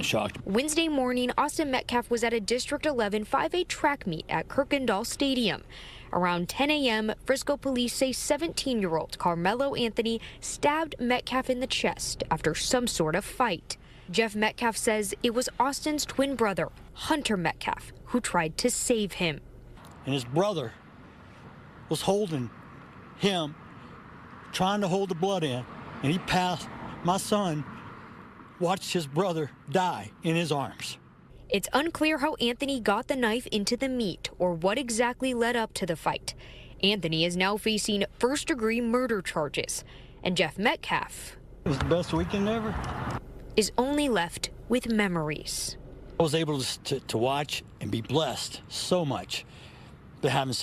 in shock. Wednesday morning, Austin Metcalf was at a District 11 5A track meet at Kirkendall Stadium. Around 10 a.m., Frisco police say 17-year-old Carmelo Anthony stabbed Metcalf in the chest after some sort of fight. Jeff Metcalf says it was Austin's twin brother, Hunter Metcalf, who tried to save him. And his brother was holding him, trying to hold the blood in, and he passed. My son watched his brother die in his arms. It's unclear how Anthony got the knife into the meat or what exactly led up to the fight. Anthony is now facing first-degree murder charges, and Jeff Metcalf It was the best weekend ever. is only left with memories. I was able to watch and be blessed so much. But having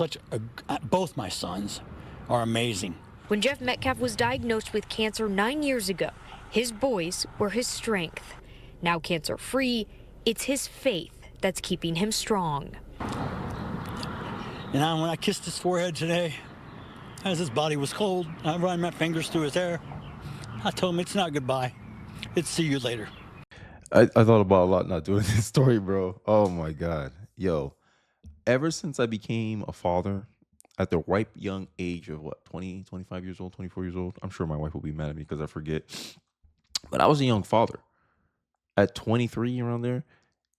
both my sons are amazing. When Jeff Metcalf was diagnosed with cancer 9 years ago, his boys were his strength. Now cancer-free, it's his faith that's keeping him strong. And when I kissed his forehead today, as his body was cold, I ran my fingers through his hair. I told him it's not goodbye. It's see you later. I thought about a lot not doing this story, bro. Oh my God. Yo, ever since I became a father at the ripe young age of 20, 25 years old, 24 years old. I'm sure my wife will be mad at me because I forget. But I was a young father at 23, around there.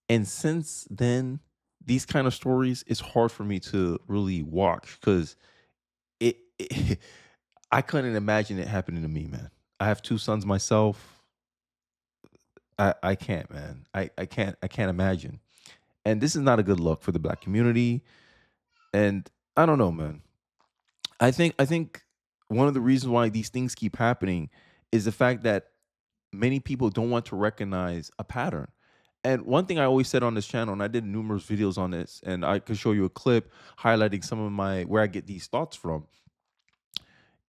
And since then, these kind of stories, it's hard for me to really watch because I couldn't imagine it happening to me, man. I have 2 sons myself. I can't, man. I can't imagine. And this is not a good look for the Black community. And I don't know, man. I think one of the reasons why these things keep happening is the fact that many people don't want to recognize a pattern. And one thing I always said on this channel, and I did numerous videos on this, and I could show you a clip highlighting some of where I get these thoughts from,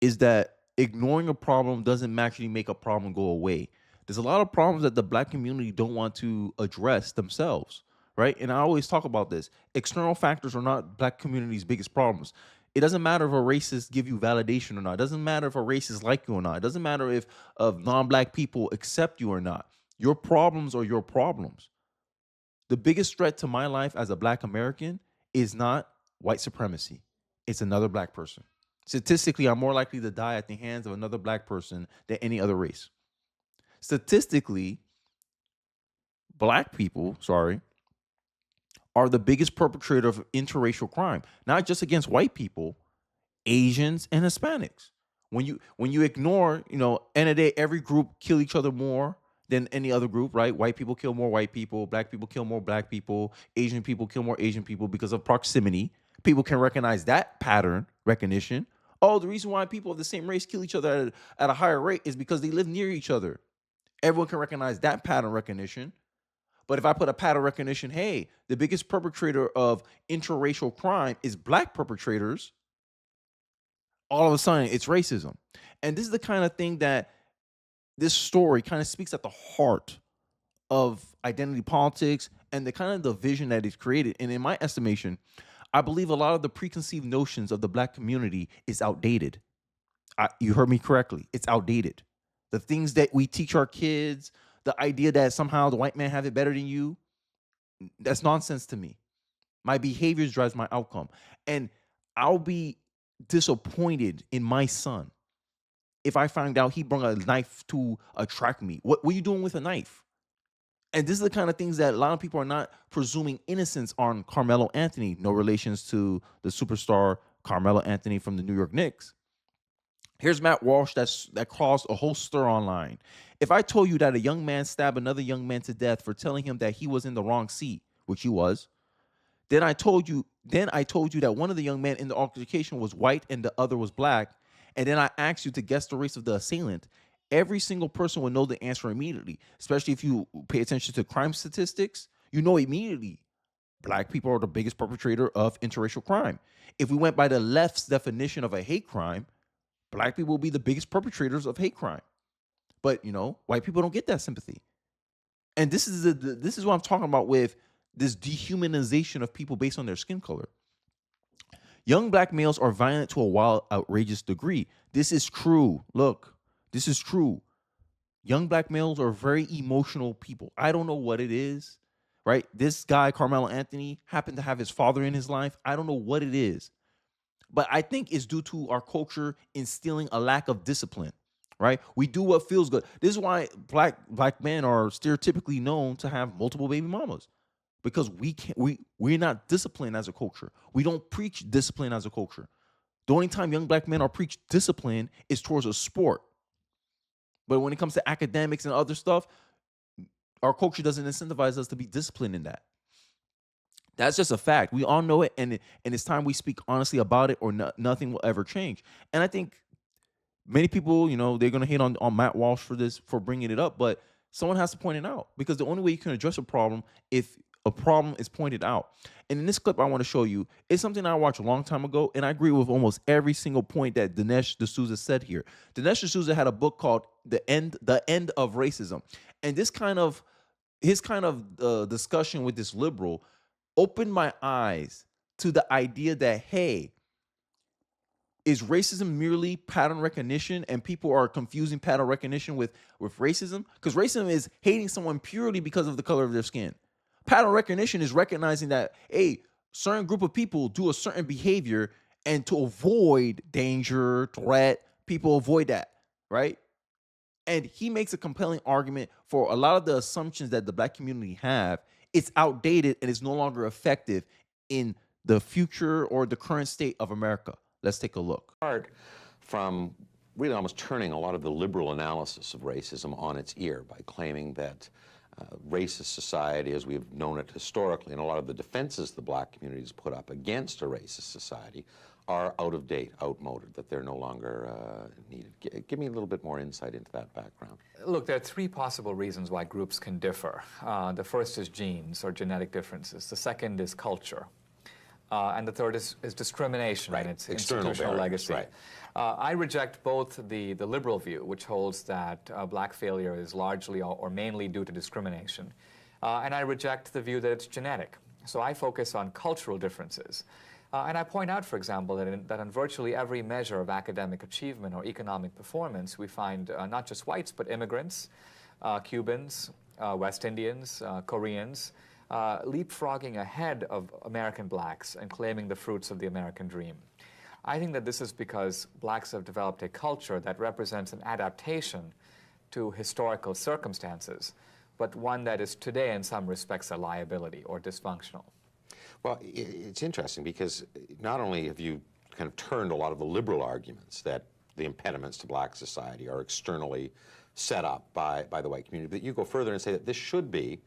is that ignoring a problem doesn't actually make a problem go away. There's a lot of problems that the Black community don't want to address themselves, right? And I always talk about this. External factors are not Black community's biggest problems. It doesn't matter if a racist give you validation or not. It doesn't matter if a racist like you or not. It doesn't matter if non-Black people accept you or not. Your problems are your problems. The biggest threat to my life as a Black American is not white supremacy. It's another Black person. Statistically, I'm more likely to die at the hands of another Black person than any other race. Statistically, Black people, are the biggest perpetrator of interracial crime, not just against white people, Asians and Hispanics. When you ignore, end of the day, every group kill each other more than any other group, right? White people kill more white people, Black people kill more Black people, Asian people kill more Asian people because of proximity. People can recognize that pattern recognition. Oh, the reason why people of the same race kill each other at a higher rate is because they live near each other. Everyone can recognize that pattern recognition. But if I put a pattern recognition, hey, the biggest perpetrator of interracial crime is Black perpetrators, all of a sudden it's racism. And this is the kind of thing that this story kind of speaks at the heart of identity politics and the kind of division that it's created. And in my estimation, I believe a lot of the preconceived notions of the Black community is outdated. You heard me correctly. It's outdated. The things that we teach our kids, the idea that somehow the white man have it better than you, that's nonsense to me. My behaviors drives my outcome. And I'll be disappointed in my son if I find out he brought a knife to a track meet. What are you doing with a knife? And this is the kind of things that a lot of people are not presuming innocence on Carmelo Anthony. No relations to the superstar Carmelo Anthony from the New York Knicks. Here's Matt Walsh that caused a whole stir online. If I told you that a young man stabbed another young man to death for telling him that he was in the wrong seat, which he was, then I told you that one of the young men in the altercation was white and the other was Black, and then I asked you to guess the race of the assailant, every single person would know the answer immediately, especially if you pay attention to crime statistics. You know immediately Black people are the biggest perpetrator of interracial crime. If we went by the left's definition of a hate crime, Black people will be the biggest perpetrators of hate crime. But, white people don't get that sympathy. And this is what I'm talking about with this dehumanization of people based on their skin color. Young Black males are violent to a wild, outrageous degree. This is true. Look, this is true. young black males are very emotional people. I don't know what it is, right? This guy, Carmelo Anthony, happened to have his father in his life. I don't know what it is, but I think it's due to our culture instilling a lack of discipline, right? We do what feels good. This is why black men are stereotypically known to have multiple baby mamas, because we're not disciplined as a culture. We don't preach discipline as a culture. The only time young black men are preached discipline is towards a sport. But when it comes to academics and other stuff, our culture doesn't incentivize us to be disciplined in that. That's just a fact. We all know it, and it's time we speak honestly about it, or nothing will ever change. And I think many people, they're gonna hate on Matt Walsh for bringing it up, but someone has to point it out, because the only way you can address a problem if a problem is pointed out. And in this clip I want to show you is something I watched a long time ago, and I agree with almost every single point that Dinesh D'Souza said here. Dinesh D'Souza had a book called The End of Racism, and his kind of discussion with this liberal opened my eyes to the idea that, hey, is racism merely pattern recognition, and people are confusing pattern recognition with racism? Because racism is hating someone purely because of the color of their skin. Pattern recognition is recognizing that a certain group of people do a certain behavior, and to avoid danger, threat, people avoid that, right? And he makes a compelling argument for a lot of the assumptions that the black community have. It's outdated and it's no longer effective in the future or the current state of America. Let's take a look. Apart from really almost turning a lot of the liberal analysis of racism on its ear by claiming that racist society, as we've known it historically, and a lot of the defenses the black community has put up against a racist society are out of date, outmoded, that they're no longer needed. Give me a little bit more insight into that background. Look, there are three possible reasons why groups can differ. The first is genes or genetic differences. The second is culture. And the third is discrimination and its institutional legacy. Right. I reject both the liberal view, which holds that black failure is largely or mainly due to discrimination, and I reject the view that it's genetic. So I focus on cultural differences. And I point out, for example, that in virtually every measure of academic achievement or economic performance, we find not just whites, but immigrants, Cubans, West Indians, Koreans, leapfrogging ahead of American blacks and claiming the fruits of the American dream. I think that this is because blacks have developed a culture that represents an adaptation to historical circumstances, but one that is today in some respects a liability or dysfunctional. Well, it's interesting because not only have you kind of turned a lot of the liberal arguments that the impediments to black society are externally set up by the white community, but you go further and say that this should be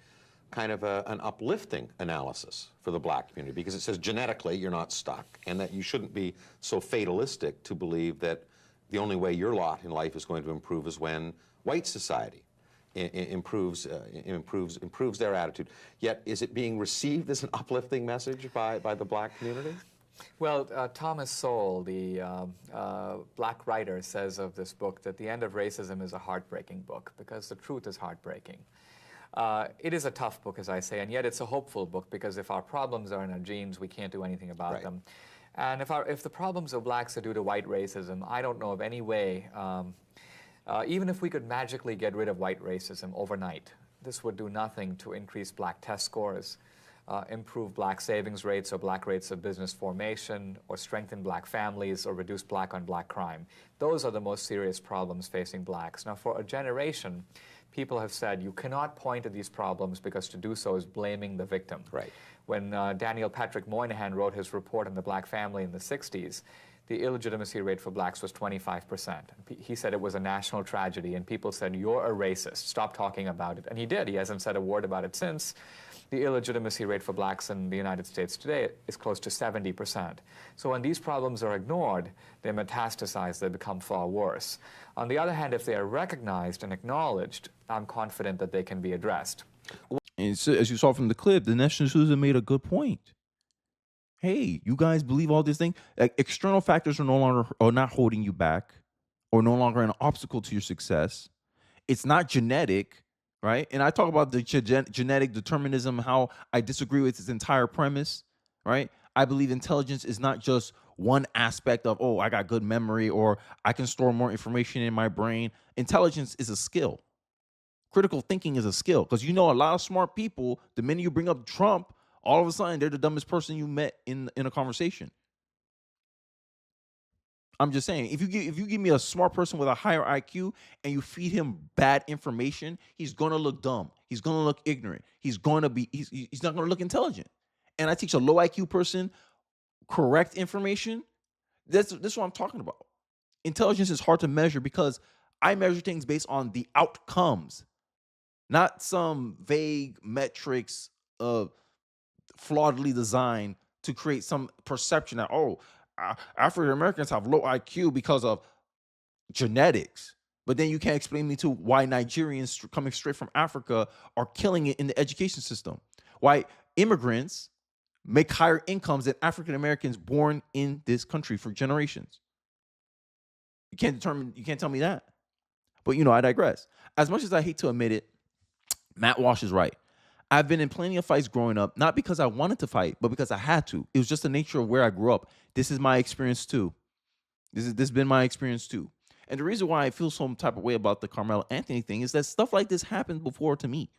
kind of an uplifting analysis for the black community, because it says genetically you're not stuck, and that you shouldn't be so fatalistic to believe that the only way your lot in life is going to improve is when white society improves their attitude. Yet, is it being received as an uplifting message by the black community? Well, Thomas Sowell, the black writer, says of this book that The End of Racism is a heartbreaking book because the truth is heartbreaking. It is a tough book, as I say, and yet it's a hopeful book, because if our problems are in our genes, we can't do anything about them. And if the problems of blacks are due to white racism, I don't know of any way, even if we could magically get rid of white racism overnight, this would do nothing to increase black test scores, improve black savings rates or black rates of business formation, or strengthen black families, or reduce black-on-black crime. Those are the most serious problems facing blacks. Now, for a generation, people have said you cannot point to these problems because to do so is blaming the victim. Right. When Daniel Patrick Moynihan wrote his report on the black family in the 60s, the illegitimacy rate for blacks was 25%. He said it was a national tragedy, and people said, you're a racist, stop talking about it. And he did. He hasn't said a word about it since. The illegitimacy rate for blacks in the United States today is close to 70%. So when these problems are ignored, they metastasize, they become far worse. On the other hand, if they are recognized and acknowledged, I'm confident that they can be addressed. And so, as you saw from the clip, Dinesh D'Souza made a good point. Hey, you guys believe all these things? Like, external factors are not holding you back, or no longer an obstacle to your success. It's not genetic, right? And I talk about the genetic determinism, how I disagree with its entire premise, right? I believe intelligence is not just one aspect of, oh, I got good memory, or I can store more information in my brain. Intelligence is a skill. Critical thinking is a skill because a lot of smart people, the minute you bring up Trump, all of a sudden they're the dumbest person you met in a conversation. I'm just saying, if you give me a smart person with a higher IQ and you feed him bad information, he's gonna look dumb. He's gonna look ignorant. He's not gonna look intelligent. And I teach a low IQ person correct information. That's what I'm talking about. Intelligence is hard to measure because I measure things based on the outcomes, not some vague metrics of flawedly designed to create some perception that African Americans have low IQ because of genetics. But then you can't explain me to why Nigerians coming straight from Africa are killing it in the education system. Why immigrants make higher incomes than African Americans born in this country for generations. You can't tell me that. But I digress. As much as I hate to admit it, Matt Walsh is right. I've been in plenty of fights growing up, not because I wanted to fight, but because I had to. It was just the nature of where I grew up. This is my experience too. This has been my experience too. And the reason why I feel some type of way about the Carmelo Anthony thing is that stuff like this happened before to me,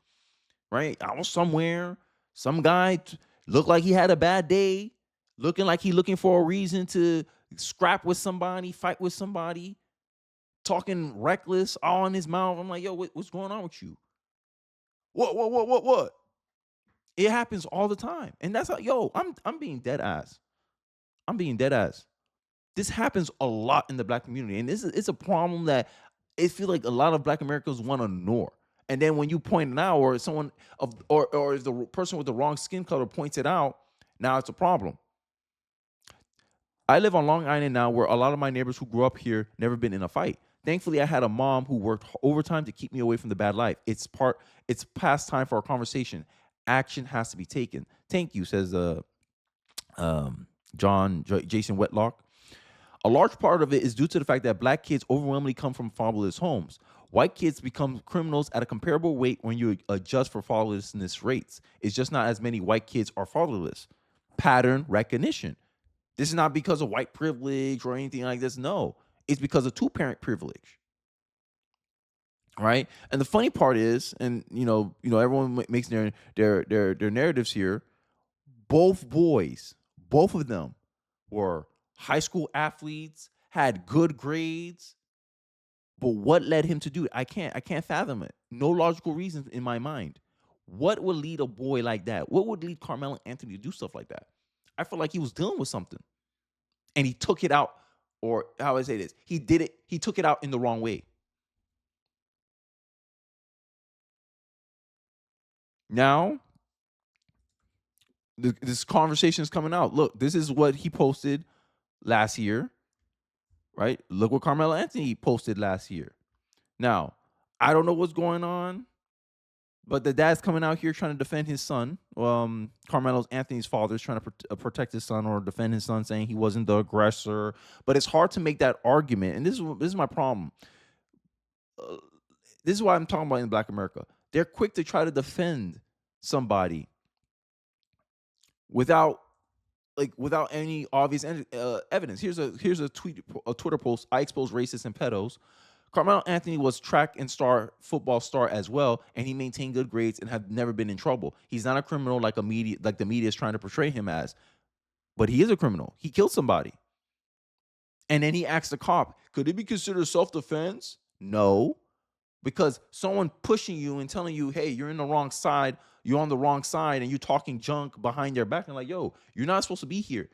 right? I was somewhere, some guy looked like he had a bad day, looking like he looking for a reason to scrap with somebody, fight with somebody, talking reckless, all in his mouth. I'm like, yo, what's going on with you? What? It happens all the time. And that's how, I'm being dead ass. I'm being dead ass. This happens a lot in the black community. And it's a problem that it feels like a lot of black Americans want to ignore. And then when you point it out, or someone or if the person with the wrong skin color points it out, now it's a problem. I live on Long Island now, where a lot of my neighbors who grew up here never been in a fight. Thankfully, I had a mom who worked overtime to keep me away from the bad life. It's past time for our conversation. Action has to be taken. Thank you, says Jason Wetlock. A large part of it is due to the fact that black kids overwhelmingly come from fatherless homes. White kids become criminals at a comparable rate when you adjust for fatherlessness rates. It's just not as many white kids are fatherless. Pattern recognition. This is not because of white privilege or anything like this. No, it's because of two-parent privilege. Right? And the funny part is, and everyone makes their narratives here. Both of them were high school athletes, had good grades. But what led him to do it? I can't fathom it. No logical reason in my mind. What would lead a boy like that? What would lead Carmelo Anthony to do stuff like that? I feel like he was dealing with something. And he took it out, or how I say this, he took it out in the wrong way. Now, this conversation is coming out. Look, this is what he posted last year, right? Look what Carmelo Anthony posted last year. Now, I don't know what's going on, but the dad's coming out here trying to defend his son. Carmelo Anthony's father is trying to protect his son or defend his son, saying he wasn't the aggressor. But it's hard to make that argument, and this is my problem. This is what I'm talking about in Black America. They're quick to try to defend somebody without any obvious evidence. Here's a Twitter post. I expose racists and pedos. Carmelo Anthony was track and football star as well, and he maintained good grades and have never been in trouble. He's not a criminal like the media is trying to portray him as, but he is a criminal. He killed somebody. And then he asked the cop, could it be considered self-defense? No, because someone pushing you and telling you, hey, you're on the wrong side, and you're talking junk behind their back, and like, yo, you're not supposed to be here.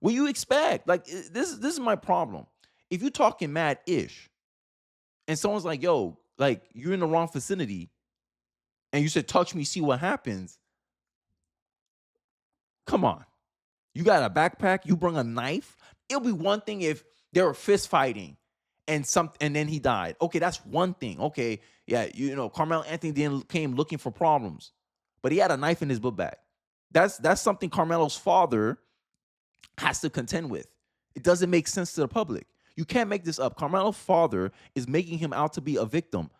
What do you expect? Like, this is my problem. If you're talking mad-ish, and someone's like, yo, like, you're in the wrong vicinity, and you said, touch me, see what happens. Come on. You got a backpack, you bring a knife. It'll be one thing if they were fist fighting and then he died. Okay, that's one thing. Okay, yeah, Carmelo Anthony came looking for problems, but he had a knife in his book bag. That's something Carmelo's father has to contend with. It doesn't make sense to the public. You can't make this up. Carmelo's father is making him out to be a victim,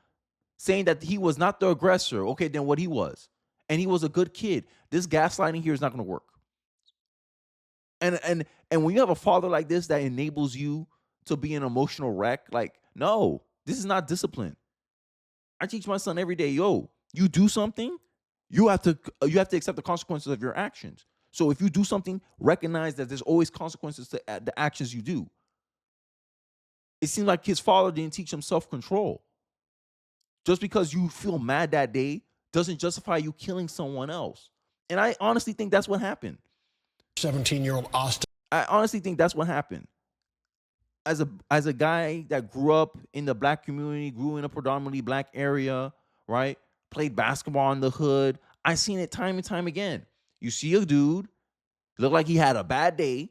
saying that he was not the aggressor. Okay, then what he was. And he was a good kid. This gaslighting here is not going to work. And when you have a father like this that enables you to be an emotional wreck, like, no, this is not discipline. I teach my son every day, yo, you do something, you have to accept the consequences of your actions. So if you do something, recognize that there's always consequences to the actions you do. It seems like his father didn't teach him self-control. Just because you feel mad that day doesn't justify you killing someone else. And I honestly think that's what happened. 17-year-old Austin. I honestly think that's what happened. As a guy that grew up in the black community, grew in a predominantly black area, right? Played basketball in the hood. I seen it time and time again. You see a dude, look like he had a bad day,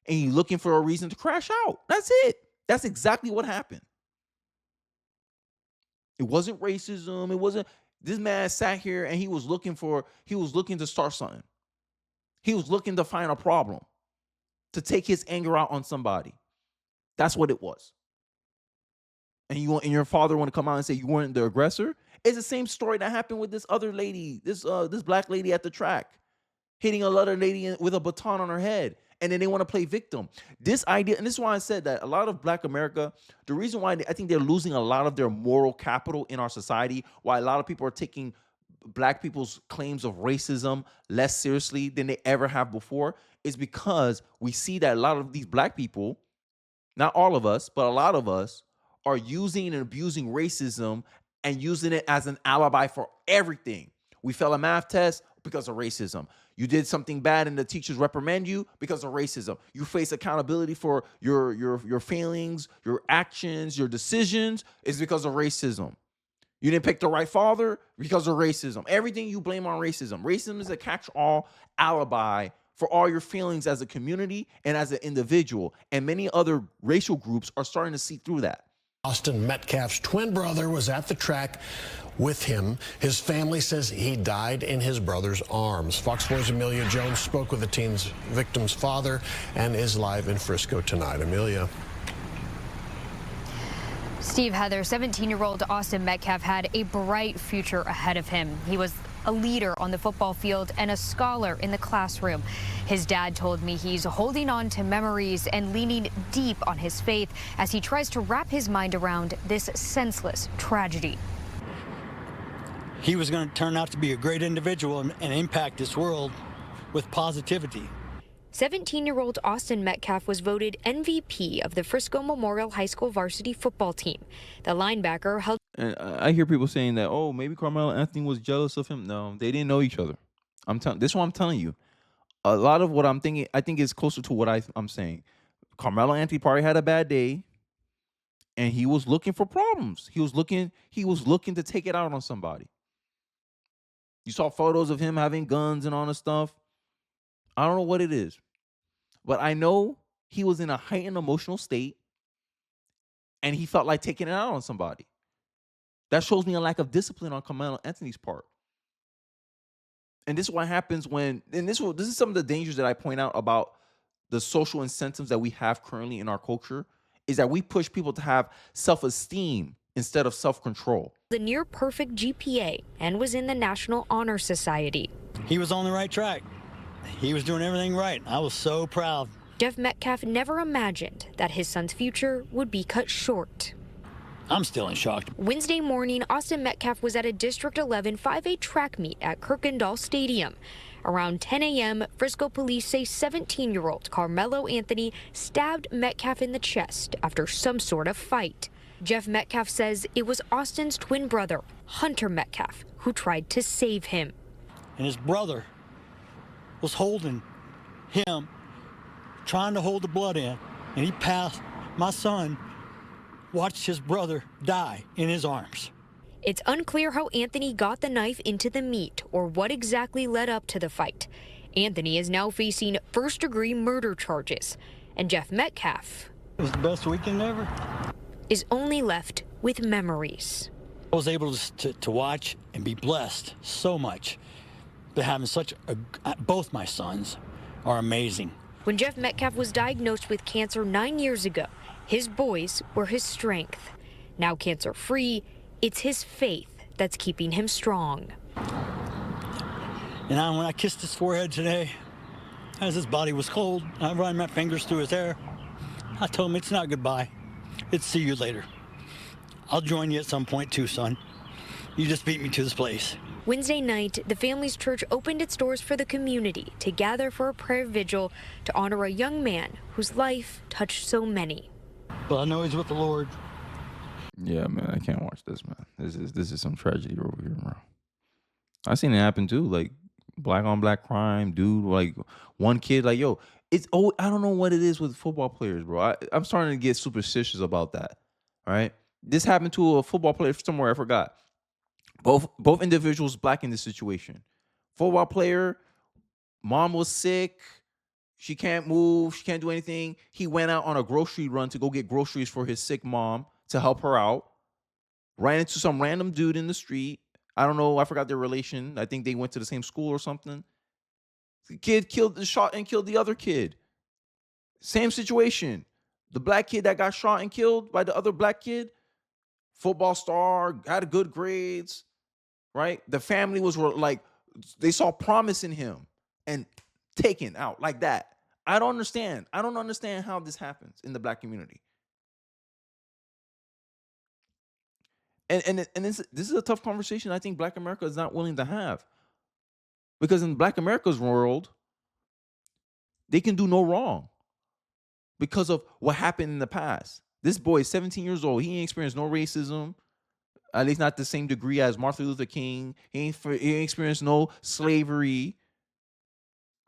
and he's looking for a reason to crash out. That's it. That's exactly what happened. It wasn't racism. It wasn't. This man sat here and he was looking to start something. He was looking to find a problem, to take his anger out on somebody. That's what it was. And your father want to come out and say you weren't the aggressor? It's the same story that happened with this other lady, this black lady at the track, hitting another lady with a baton on her head. And then they want to play victim. This idea, and this is why I said that a lot of Black America, the reason why I think they're losing a lot of their moral capital in our society, why a lot of people are taking Black people's claims of racism less seriously than they ever have before, is because we see that a lot of these Black people, not all of us, but a lot of us, are using and abusing racism and using it as an alibi for everything. We failed a math test because of racism. You did something bad and the teachers reprimand you because of racism. You face accountability for your failings, your actions, your decisions is because of racism. You didn't pick the right father because of racism. Everything you blame on racism. Racism is a catch-all alibi for all your feelings as a community and as an individual. And many other racial groups are starting to see through that. Austin Metcalf's twin brother was at the track with him. His family says he died in his brother's arms. Fox 4's Amelia Jones spoke with the victim's father and is live in Frisco tonight. Amelia. Steve, Heather, 17-year-old Austin Metcalf had a bright future ahead of him. He was a leader on the football field and a scholar in the classroom. His dad told me he's holding on to memories and leaning deep on his faith as he tries to wrap his mind around this senseless tragedy. He was going to turn out to be a great individual and impact this world with positivity. 17-year-old Austin Metcalf was voted MVP of the Frisco Memorial High School varsity football team. The linebacker held. And I hear people saying that, oh, maybe Carmelo Anthony was jealous of him. No, they didn't know each other. This is what I'm telling you. A lot of what I'm thinking, I think is closer to what I'm saying. Carmelo Anthony probably had a bad day, and he was looking for problems. He was looking to take it out on somebody. You saw photos of him having guns and all this stuff. I don't know what it is, but I know he was in a heightened emotional state, and he felt like taking it out on somebody. That shows me a lack of discipline on Carmelo Anthony's part. And this is what happens when, and this is some of the dangers that I point out about the social incentives that we have currently in our culture, is that we push people to have self-esteem instead of self-control. The near perfect GPA and was in the National Honor Society. He was on the right track. He was doing everything right. I was so proud. Jeff Metcalf never imagined that his son's future would be cut short. I'm still in shock. Wednesday morning, Austin Metcalf was at a District 11 5A track meet at Kirkendall Stadium. Around 10 a.m., Frisco police say 17-year-old Carmelo Anthony stabbed Metcalf in the chest after some sort of fight. Jeff Metcalf says it was Austin's twin brother, Hunter Metcalf, who tried to save him. And his brother was holding him, trying to hold the blood in, and he passed. My son watched his brother die in his arms. It's unclear how Anthony got the knife into the meat or what exactly led up to the fight. Anthony is now facing first-degree murder charges, and Jeff Metcalf It was the best weekend ever. Is only left with memories. I was able to watch and be blessed so much. But having both my sons are amazing. When Jeff Metcalf was diagnosed with cancer 9 years ago, his boys were his strength. Now cancer-free, it's his faith that's keeping him strong. And when I kissed his forehead today, as his body was cold, I ran my fingers through his hair. I told him it's not goodbye. It's see you later. I'll join you at some point too, son. You just beat me to this place. Wednesday night, the family's church opened its doors for the community to gather for a prayer vigil to honor a young man whose life touched so many. But I know he's with the Lord. Yeah, man, I can't watch this, man. This is some tragedy over here, bro. I seen it happen too, like black on black crime, dude. Like one kid, like yo, I don't know what it is with football players, bro. I'm starting to get superstitious about that. All right, this happened to a football player somewhere, I forgot. Both individuals black in this situation. Football player, mom was sick. She can't move. She can't do anything. He went out on a grocery run to go get groceries for his sick mom to help her out. Ran into some random dude in the street. I don't know. I forgot their relation. I think they went to the same school or something. The kid shot and killed the other kid. Same situation. The black kid that got shot and killed by the other black kid, football star, had good grades, right? The family was like, they saw promise in him and taken out like that. I don't understand. I don't understand how this happens in the black community. And this is a tough conversation I think Black America is not willing to have. Because in Black America's world, they can do no wrong because of what happened in the past. This boy is 17 years old. He ain't experienced no racism, at least not the same degree as Martin Luther King. He ain't experienced no slavery.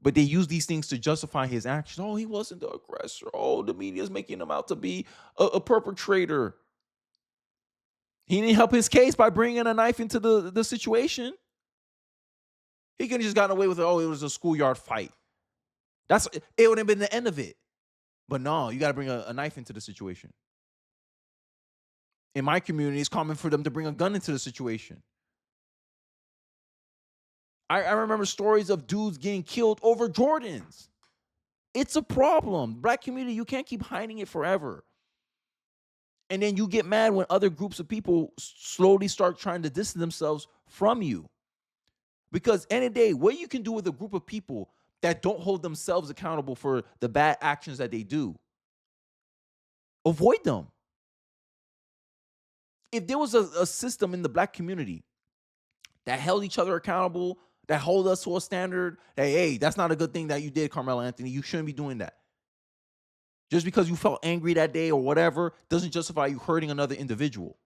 But they use these things to justify his actions. Oh, he wasn't the aggressor. Oh, the media's making him out to be a perpetrator. He didn't help his case by bringing a knife into the situation. He could have just gotten away with it. Oh, it was a schoolyard fight. It would have been the end of it. But no, you got to bring a knife into the situation. In my community, it's common for them to bring a gun into the situation. I remember stories of dudes getting killed over Jordans. It's a problem. Black community, you can't keep hiding it forever. And then you get mad when other groups of people slowly start trying to distance themselves from you. Because any day, what you can do with a group of people that don't hold themselves accountable for the bad actions that they do, avoid them. If there was a system in the black community that held each other accountable, that hold us to a standard, that, hey, that's not a good thing that you did, Carmelo Anthony. You shouldn't be doing that. Just because you felt angry that day or whatever doesn't justify you hurting another individual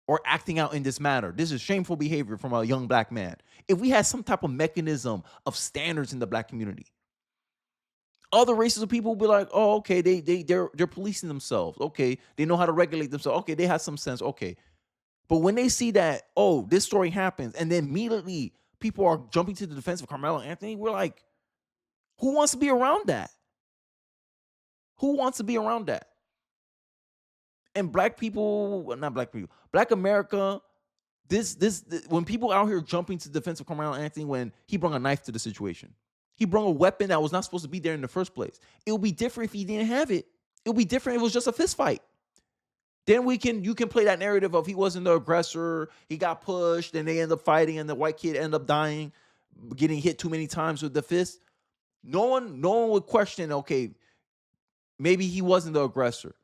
or acting out in this manner. This is shameful behavior from a young black man. If we had some type of mechanism of standards in the black community, other races of people will be like, oh, okay, they're policing themselves. Okay, they know how to regulate themselves. Okay, they have some sense. Okay. But when they see that, oh, this story happens, and then immediately people are jumping to the defense of Carmelo Anthony, we're like, who wants to be around that? Who wants to be around that? And black people, well, not black people, black America, this when people out here jumping to the defense of Carmelo Anthony when he brought a knife to the situation. He brought a weapon that was not supposed to be there in the first place. It would be different if he didn't have it. It would be different if it was just a fist fight. Then you can play that narrative of he wasn't the aggressor, he got pushed, and they end up fighting, and the white kid ended up dying, getting hit too many times with the fist. No one would question, okay, maybe he wasn't the aggressor.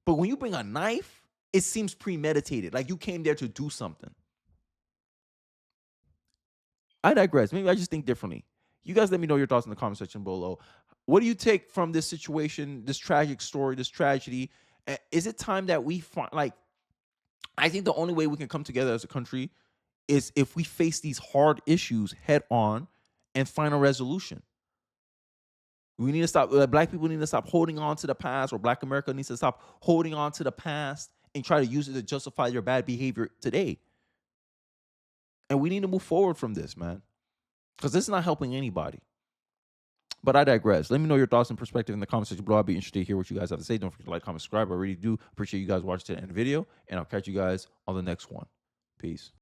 But when you bring a knife, it seems premeditated, like you came there to do something. I digress. Maybe I just think differently. You guys let me know your thoughts in the comment section below. What do you take from this situation, this tragic story, this tragedy? Is it time that we find, like, I think the only way we can come together as a country is if we face these hard issues head on and find a resolution. We need to stop, black people need to stop holding on to the past, or black America needs to stop holding on to the past and try to use it to justify their bad behavior today. And we need to move forward from this, man, because this is not helping anybody. But I digress. Let me know your thoughts and perspective in the comment section below. I'll be interested to hear what you guys have to say. Don't forget to like, comment, subscribe. I really do appreciate you guys watching the end of the video, and I'll catch you guys on the next one. Peace.